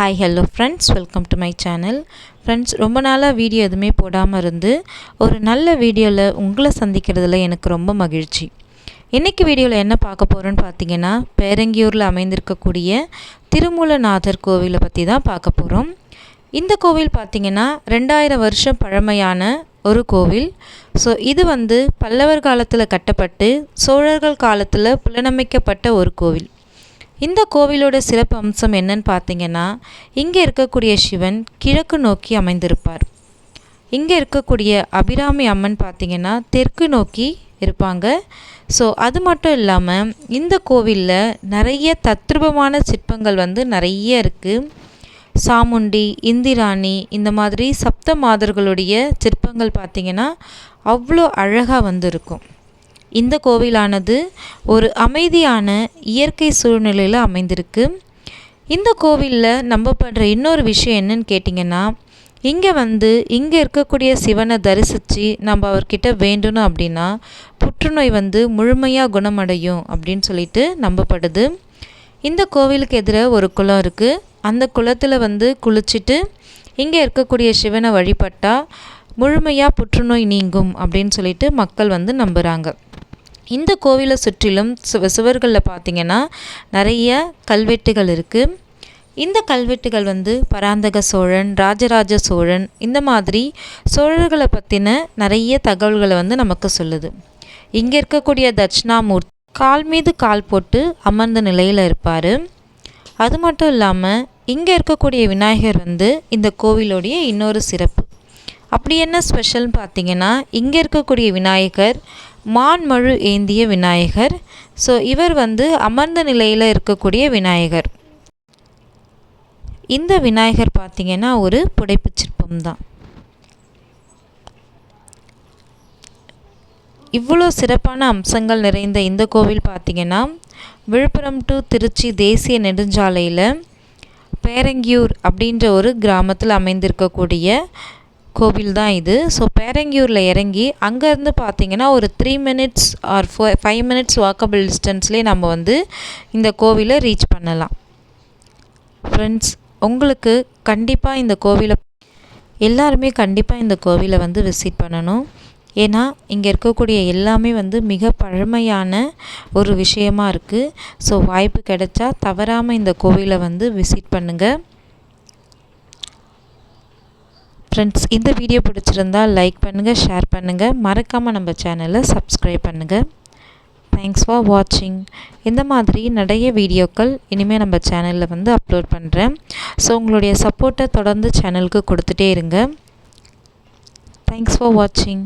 Hi hello friends, welcome to my channel. Friends, ரொம்ப நாளாக video எதுவுமே போடாமல் இருந்து ஒரு நல்ல வீடியோவில் உங்களை சந்திக்கிறதுல எனக்கு ரொம்ப மகிழ்ச்சி. இன்றைக்கி வீடியோவில் என்ன பார்க்க போகிறோன்னு பார்த்தீங்கன்னா, பேரங்கியூரில் அமைந்திருக்கக்கூடிய திருமூலநாதர் கோவிலை பற்றி தான் பார்க்க போகிறோம். இந்த கோவில் பார்த்திங்கன்னா 2000 வருஷம் பழமையான ஒரு கோவில். ஸோ இது பல்லவர் காலத்தில் கட்டப்பட்டு சோழர்கள் காலத்தில் புனரமைக்கப்பட்ட ஒரு கோவில். இந்த கோவிலோட சிறப்பு அம்சம் என்னன்னு பார்த்தீங்கன்னா, இங்கே இருக்கக்கூடிய சிவன் கிழக்கு நோக்கி அமைந்திருப்பார். இங்கே இருக்கக்கூடிய அபிராமி அம்மன் பார்த்திங்கன்னா தெற்கு நோக்கி இருப்பாங்க. ஸோ அது மட்டும் இல்லாமல் இந்த கோவிலில் நிறைய தத்ரூபமான சிற்பங்கள் நிறைய இருக்குது. சாமுண்டி, இந்திராணி, இந்த மாதிரி சப்த மாதர்களுடைய சிற்பங்கள் பார்த்திங்கன்னா அவ்வளோ அழகாக இருக்கும். இந்த கோவிலானது ஒரு அமைதியான இயற்கை சூழ்நிலையில் அமைந்திருக்கு. இந்த கோவிலில் நம்பப்படுற இன்னொரு விஷயம் என்னன்னு கேட்டிங்கன்னா, இங்கே இருக்கக்கூடிய சிவனை தரிசித்து நம்ம அவர்கிட்ட வேண்டணும் அப்படின்னா புற்றுநோய் முழுமையாக குணமடையும் அப்படின்னு சொல்லிட்டு நம்பப்படுது. இந்த கோவிலுக்கு எதிர ஒரு குளம் இருக்குது. அந்த குளத்தில் குளிச்சுட்டு இங்கே இருக்கக்கூடிய சிவனை வழிபட்டால் முழுமையாக புற்றுநோய் நீங்கும் அப்படின்னு சொல்லிட்டு மக்கள் நம்புகிறாங்க. இந்த கோவிலை சுற்றிலும் சுவர்களில் பார்த்திங்கன்னா நிறைய கல்வெட்டுகள் இருக்குது. இந்த கல்வெட்டுகள் பராந்தக சோழன், ராஜராஜ சோழன், இந்த மாதிரி சோழர்களை பற்றின நிறைய தகவல்களை நமக்கு சொல்லுது. இங்கே இருக்கக்கூடிய தட்சிணாமூர்த்தி கால் மீது கால் போட்டு அமர்ந்த நிலையில் இருப்பார். அது மட்டும் இல்லாமல் இங்கே இருக்கக்கூடிய விநாயகர் இந்த கோவிலோடைய இன்னொரு சிறப்பு. அப்படி என்ன ஸ்பெஷல்னு பார்த்தீங்கன்னா, இங்கே இருக்கக்கூடிய விநாயகர் மான்மழு ஏந்திய விநாயகர். ஸோ இவர் அமர்ந்த நிலையில் இருக்கக்கூடிய விநாயகர். இந்த விநாயகர் பார்த்திங்கன்னா ஒரு புடைப்பு சிற்பம் தான். இவ்வளோ சிறப்பான அம்சங்கள் நிறைந்த இந்த கோவில் பார்த்திங்கன்னா விழுப்புரம் டு திருச்சி தேசிய நெடுஞ்சாலையில் பேரங்கியூர் அப்படின்ற ஒரு கிராமத்தில் அமைந்திருக்கக்கூடிய கோவில் தான் இது. ஸோ பேரங்கியூரில் இறங்கி அங்கேருந்து பார்த்திங்கன்னா ஒரு 3 minutes ஆர் 5 minutes வாக்கபிள் டிஸ்டன்ஸ்லேயே நம்ம இந்த கோவிலை ரீச் பண்ணலாம். ஃப்ரெண்ட்ஸ், உங்களுக்கு கண்டிப்பாக இந்த கோவிலை எல்லாருமே கண்டிப்பாக இந்த கோவிலை விசிட் பண்ணணும். ஏன்னா இங்கே இருக்கக்கூடிய எல்லாமே மிக பழமையான ஒரு விஷயமா இருக்குது. ஸோ வாய்ப்பு கிடைச்சா தவறாமல் இந்த கோவிலை விசிட் பண்ணுங்கள். ஃப்ரெண்ட்ஸ், இந்த வீடியோ பிடிச்சிருந்தால் லைக் பண்ணுங்கள், ஷேர் பண்ணுங்கள், மறக்காமல் நம்ம சேனலை சப்ஸ்கிரைப் பண்ணுங்கள். தேங்க்ஸ் ஃபார் வாட்சிங். இந்த மாதிரி நிறைய வீடியோக்கள் இனிமேல் நம்ம சேனலில் அப்லோட் பண்ணுறேன். ஸோ உங்களுடைய சப்போர்ட்டை தொடர்ந்து சேனலுக்கு கொடுத்துட்டே இருங்க. தேங்க்ஸ் ஃபார் வாட்சிங்.